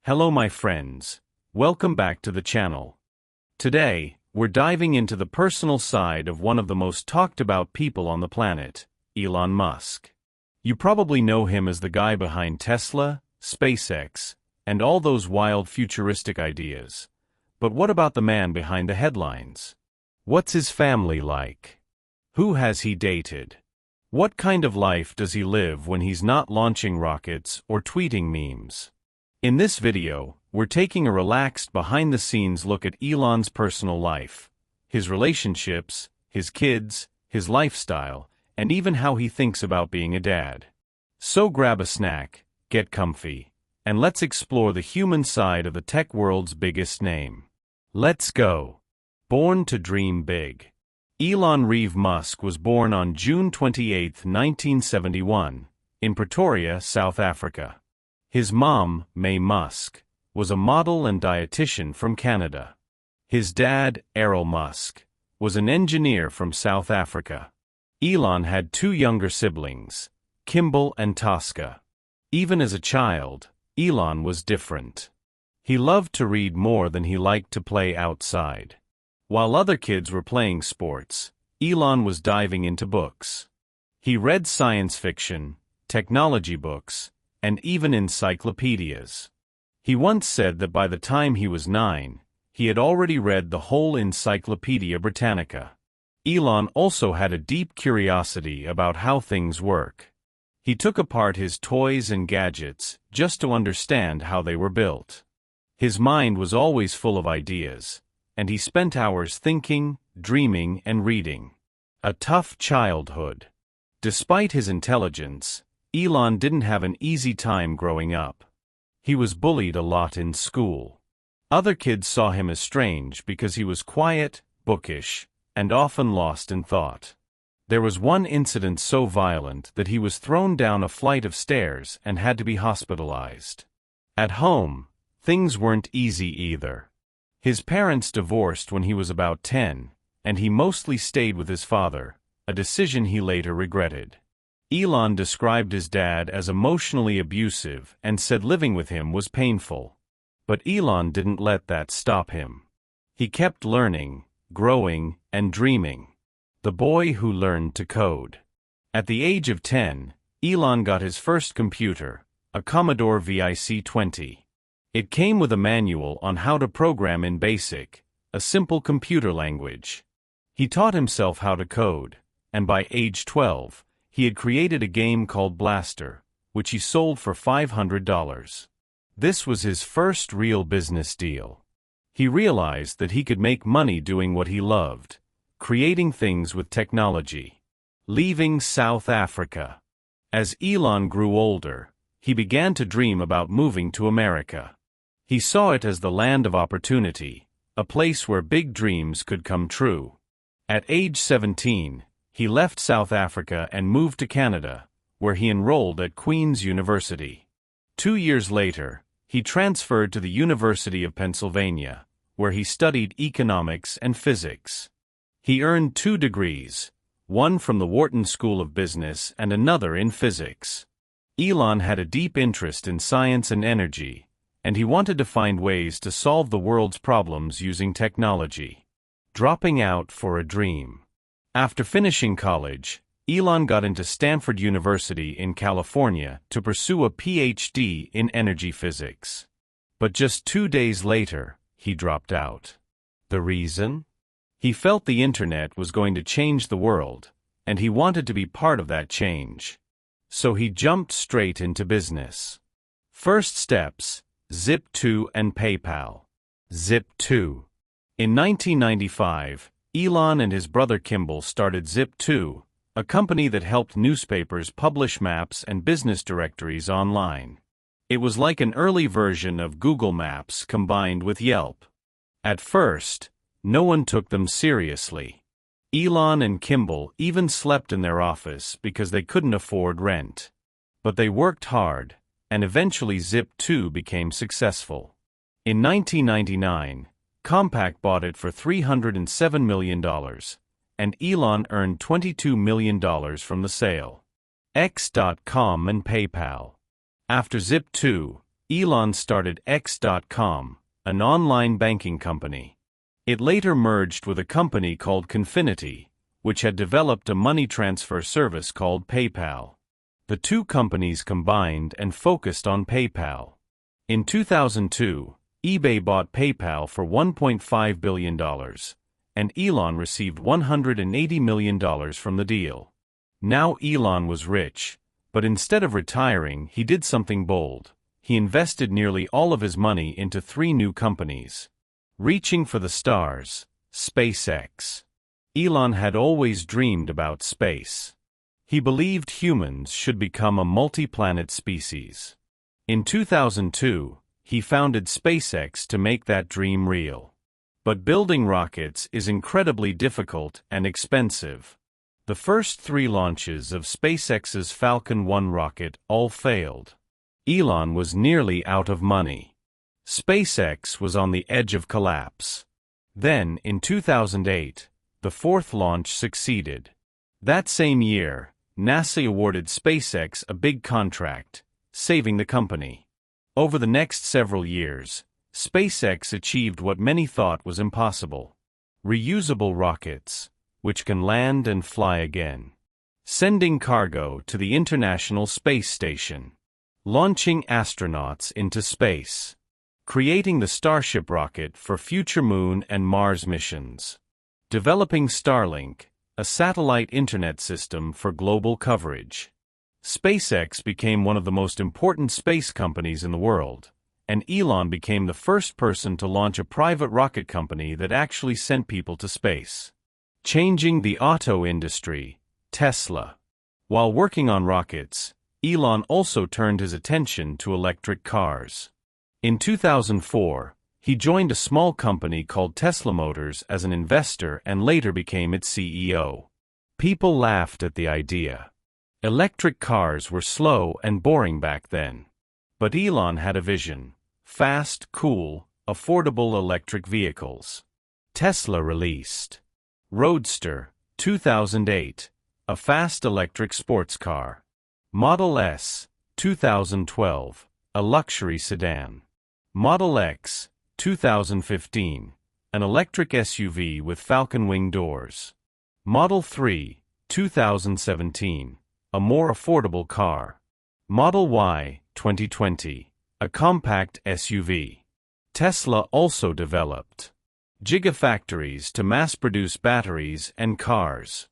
Hello my friends, welcome back to the channel. Today, we're diving into the personal side of one of the most talked about people on the planet, Elon Musk. You probably know him as the guy behind Tesla, SpaceX, and all those wild futuristic ideas. But what about the man behind the headlines? What's his family like? Who has he dated? What kind of life does he live when he's not launching rockets or tweeting memes? In this video, we're taking a relaxed behind-the-scenes look at Elon's personal life, his relationships, his kids, his lifestyle, and even how he thinks about being a dad. So grab a snack, get comfy, and let's explore the human side of the tech world's biggest name. Let's go! Born to dream big. Elon Reeve Musk was born on June 28, 1971, in Pretoria, South Africa. His mom, May Musk, was a model and dietitian from Canada. His dad, Errol Musk, was an engineer from South Africa. Elon had two younger siblings, Kimball and Tosca. Even as a child, Elon was different. He loved to read more than he liked to play outside. While other kids were playing sports, Elon was diving into books. He read science fiction, technology books, and even encyclopedias. He once said that by the time he was 9, he had already read the whole Encyclopedia Britannica. Elon also had a deep curiosity about how things work. He took apart his toys and gadgets just to understand how they were built. His mind was always full of ideas, and he spent hours thinking, dreaming, and reading. A tough childhood. Despite his intelligence, Elon didn't have an easy time growing up. He was bullied a lot in school. Other kids saw him as strange because he was quiet, bookish, and often lost in thought. There was one incident so violent that he was thrown down a flight of stairs and had to be hospitalized. At home, things weren't easy either. His parents divorced when he was about 10, and he mostly stayed with his father, a decision he later regretted. Elon described his dad as emotionally abusive and said living with him was painful. But Elon didn't let that stop him. He kept learning, growing, and dreaming. The boy who learned to code. At the age of 10, Elon got his first computer, a Commodore VIC-20. It came with a manual on how to program in BASIC, a simple computer language. He taught himself how to code, and by age 12, he had created a game called Blaster, which he sold for $500. This was his first real business deal. He realized that he could make money doing what he loved, creating things with technology. Leaving South Africa. As Elon grew older, he began to dream about moving to America. He saw it as the land of opportunity, a place where big dreams could come true. At age 17, he left South Africa and moved to Canada, where he enrolled at Queen's University. 2 years later, he transferred to the University of Pennsylvania, where he studied economics and physics. He earned 2 degrees, one from the Wharton School of Business and another in physics. Elon had a deep interest in science and energy, and he wanted to find ways to solve the world's problems using technology. Dropping out for a dream. After finishing college, Elon got into Stanford University in California to pursue a PhD in energy physics. But just 2 days later, he dropped out. The reason? He felt the internet was going to change the world, and he wanted to be part of that change. So he jumped straight into business. First steps: Zip2 and PayPal. Zip2. In 1995, Elon and his brother Kimball started Zip2, a company that helped newspapers publish maps and business directories online. It was like an early version of Google Maps combined with Yelp. At first, no one took them seriously. Elon and Kimball even slept in their office because they couldn't afford rent. But they worked hard, and eventually Zip2 became successful. In 1999, Compaq bought it for $307 million, and Elon earned $22 million from the sale. Xcom and PayPal. After Zip2, Elon started Xcom, an online banking company. It later merged with a company called Confinity, which had developed a money transfer service called PayPal. The two companies combined and focused on PayPal. In 2002, eBay bought PayPal for $1.5 billion, and Elon received $180 million from the deal. Now Elon was rich, but instead of retiring, he did something bold. He invested nearly all of his money into 3 new companies. Reaching for the stars, SpaceX. Elon had always dreamed about space. He believed humans should become a multi-planet species. In 2002, he founded SpaceX to make that dream real. But building rockets is incredibly difficult and expensive. The first 3 launches of SpaceX's Falcon 1 rocket all failed. Elon was nearly out of money. SpaceX was on the edge of collapse. Then, in 2008, the 4th launch succeeded. That same year, NASA awarded SpaceX a big contract, saving the company. Over the next several years, SpaceX achieved what many thought was impossible: reusable rockets, which can land and fly again. Sending cargo to the International Space Station. Launching astronauts into space. Creating the Starship rocket for future Moon and Mars missions. Developing Starlink, a satellite internet system for global coverage. SpaceX became one of the most important space companies in the world, and Elon became the first person to launch a private rocket company that actually sent people to space. Changing the auto industry, Tesla. While working on rockets, Elon also turned his attention to electric cars. In 2004, he joined a small company called Tesla Motors as an investor and later became its CEO. People laughed at the idea. Electric cars were slow and boring back then. But Elon had a vision: fast, cool, affordable electric vehicles. Tesla released Roadster, 2008, a fast electric sports car. Model S, 2012, a luxury sedan. Model X, 2015, an electric SUV with Falcon wing doors. Model 3, 2017, a more affordable car. Model Y, 2020, a compact SUV. Tesla also developed gigafactories to mass-produce batteries and cars,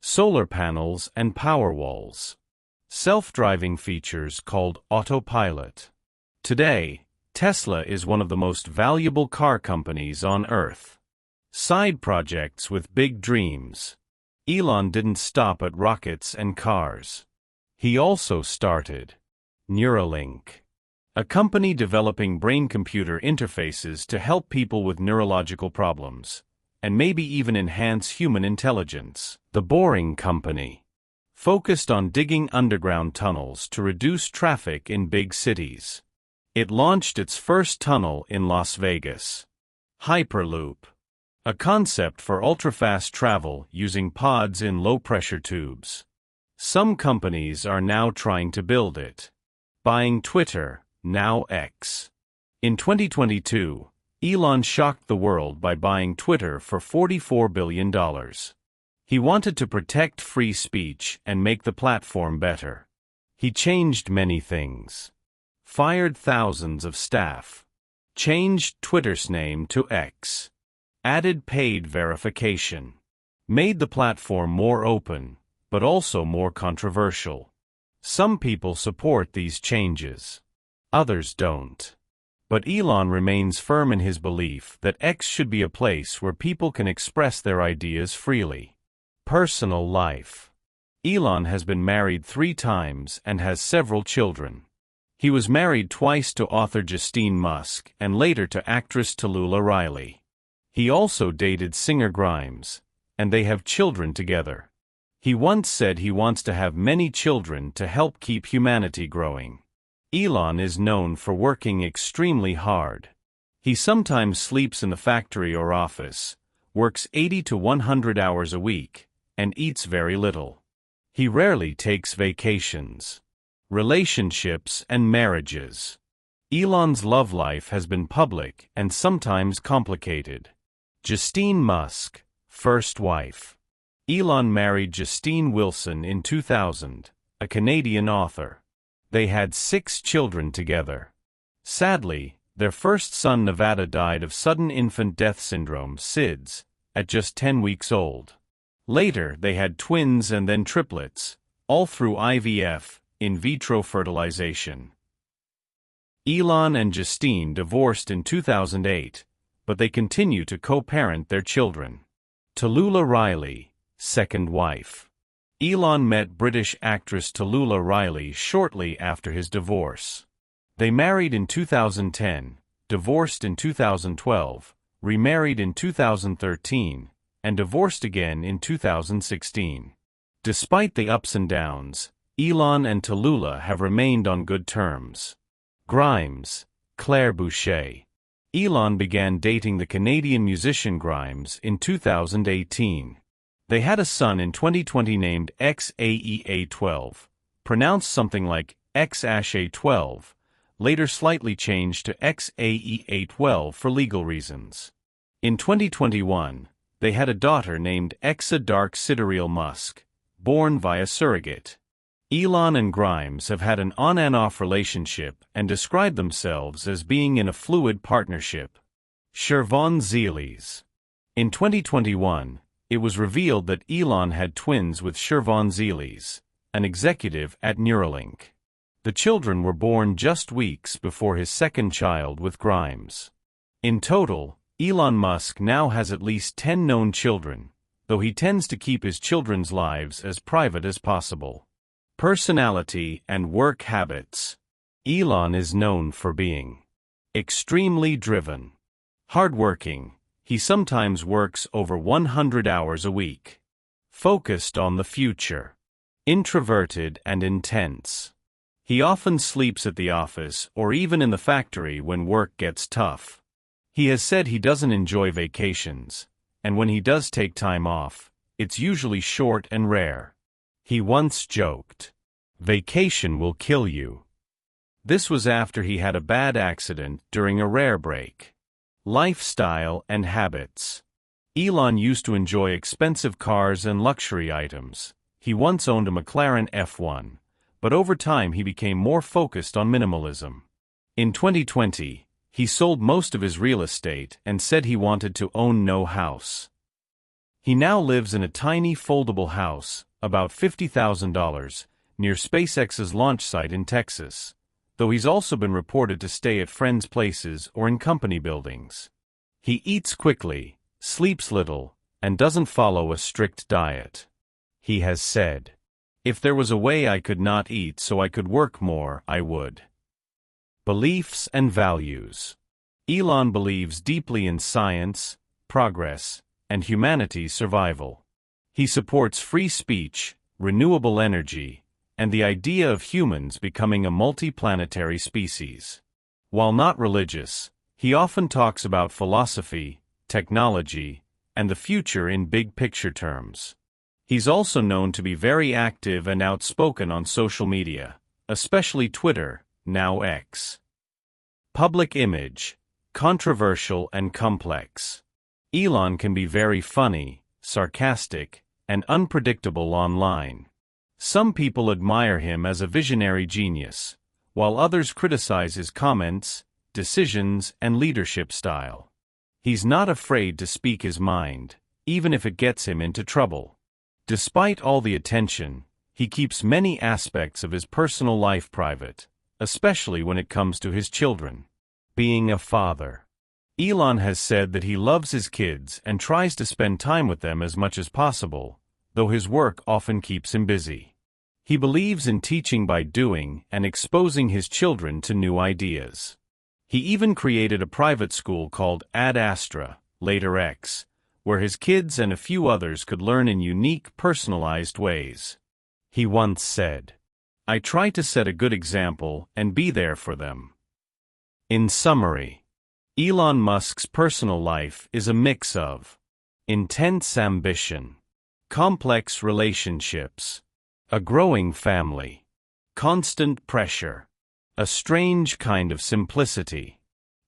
solar panels and power walls, self-driving features called autopilot. Today, Tesla is one of the most valuable car companies on Earth. Side projects with big dreams. Elon didn't stop at rockets and cars. He also started Neuralink, a company developing brain-computer interfaces to help people with neurological problems, and maybe even enhance human intelligence. The Boring Company, focused on digging underground tunnels to reduce traffic in big cities. It launched its first tunnel in Las Vegas. Hyperloop, a concept for ultra-fast travel using pods in low-pressure tubes. Some companies are now trying to build it. Buying Twitter, now X. In 2022, Elon shocked the world by buying Twitter for $44 billion. He wanted to protect free speech and make the platform better. He changed many things. Fired thousands of staff. Changed Twitter's name to X. Added paid verification. Made the platform more open, but also more controversial. Some people support these changes. Others don't. But Elon remains firm in his belief that X should be a place where people can express their ideas freely. Personal life. Elon has been married 3 times and has several children. He was married twice to author Justine Musk and later to actress Tallulah Riley. He also dated singer Grimes, and they have children together. He once said he wants to have many children to help keep humanity growing. Elon is known for working extremely hard. He sometimes sleeps in the factory or office, works 80 to 100 hours a week, and eats very little. He rarely takes vacations. Relationships and marriages. Elon's love life has been public and sometimes complicated. Justine Musk, first wife. Elon married Justine Wilson in 2000, a Canadian author. They had 6 children together. Sadly, their first son Nevada died of sudden infant death syndrome (SIDS) at just 10 weeks old. Later, they had twins and then triplets, all through IVF, in vitro fertilization. Elon and Justine divorced in 2008, but they continue to co-parent their children. Tallulah Riley, second wife. Elon met British actress Tallulah Riley shortly after his divorce. They married in 2010, divorced in 2012, remarried in 2013, and divorced again in 2016. Despite the ups and downs, Elon and Tallulah have remained on good terms. Grimes, Claire Boucher. Elon began dating the Canadian musician Grimes in 2018. They had a son in 2020 named XAEA12, pronounced something like XAEA12, later slightly changed to XAEA12 for legal reasons. In 2021, they had a daughter named Exa Dark Sidereal Musk, born via surrogate. Elon and Grimes have had an on-and-off relationship and describe themselves as being in a fluid partnership. Shervon Zeles. In 2021, it was revealed that Elon had twins with Shervon Zeles, an executive at Neuralink. The children were born just weeks before his second child with Grimes. In total, Elon Musk now has at least 10 known children, though he tends to keep his children's lives as private as possible. Personality and work habits. Elon is known for being extremely driven, hardworking. He sometimes works over 100 hours a week. Focused on the future. Introverted and intense. He often sleeps at the office or even in the factory when work gets tough. He has said he doesn't enjoy vacations, and when he does take time off, it's usually short and rare. He once joked, "Vacation will kill you." This was after he had a bad accident during a rare break. Lifestyle and habits. Elon used to enjoy expensive cars and luxury items. He once owned a McLaren F1, but over time he became more focused on minimalism. In 2020, he sold most of his real estate and said he wanted to own no house. He now lives in a tiny foldable house, about $50,000, near SpaceX's launch site in Texas, though he's also been reported to stay at friends' places or in company buildings. He eats quickly, sleeps little, and doesn't follow a strict diet. He has said, "If there was a way I could not eat so I could work more, I would." Beliefs and values. Elon believes deeply in science, progress, and humanity's survival. He supports free speech, renewable energy, and the idea of humans becoming a multi-planetary species. While not religious, he often talks about philosophy, technology, and the future in big-picture terms. He's also known to be very active and outspoken on social media, especially Twitter, now X. Public image, controversial and complex. Elon can be very funny, sarcastic, and unpredictable online. Some people admire him as a visionary genius, while others criticize his comments, decisions, and leadership style. He's not afraid to speak his mind, even if it gets him into trouble. Despite all the attention, he keeps many aspects of his personal life private, especially when it comes to his children. Being a father. Elon has said that he loves his kids and tries to spend time with them as much as possible, though his work often keeps him busy. He believes in teaching by doing and exposing his children to new ideas. He even created a private school called Ad Astra, later X, where his kids and a few others could learn in unique, personalized ways. He once said, "I try to set a good example and be there for them." In summary, Elon Musk's personal life is a mix of intense ambition, complex relationships, a growing family, constant pressure, A strange kind of simplicity.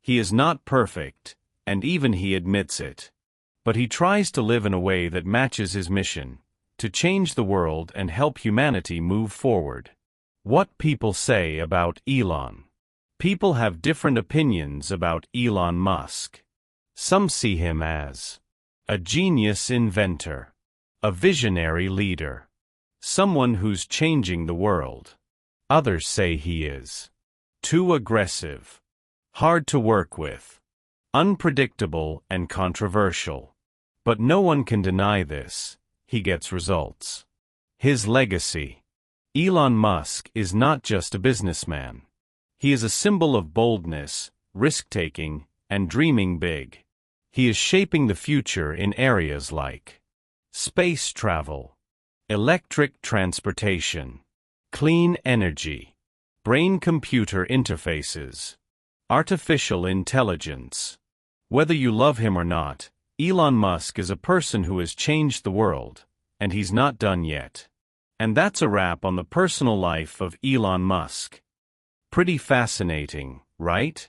He is not perfect, and even he admits it. But he tries to live in a way that matches his mission, to change the world and help humanity move forward. What people say about Elon. People have different opinions about Elon Musk. Some see him as a genius inventor, a visionary leader, someone who's changing the world. Others say he is too aggressive, hard to work with, unpredictable and controversial. But no one can deny this. He gets results. His legacy. Elon Musk is not just a businessman. He is a symbol of boldness, risk-taking, and dreaming big. He is shaping the future in areas like space travel, electric transportation, clean energy, brain-computer interfaces, artificial intelligence. Whether you love him or not, Elon Musk is a person who has changed the world, and he's not done yet. And that's a wrap on the personal life of Elon Musk. Pretty fascinating, right?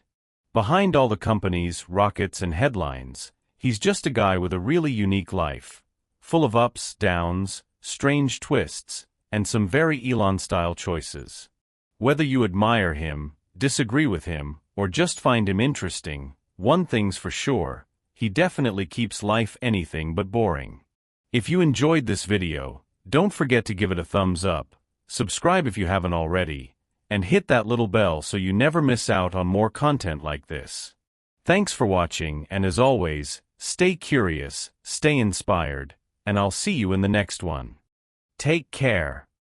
Behind all the companies, rockets, and headlines, he's just a guy with a really unique life, full of ups, downs, strange twists, and some very Elon-style choices. Whether you admire him, disagree with him, or just find him interesting, one thing's for sure, he definitely keeps life anything but boring. If you enjoyed this video, don't forget to give it a thumbs up, subscribe if you haven't already, and hit that little bell so you never miss out on more content like this. Thanks for watching, and as always, stay curious, stay inspired, and I'll see you in the next one. Take care.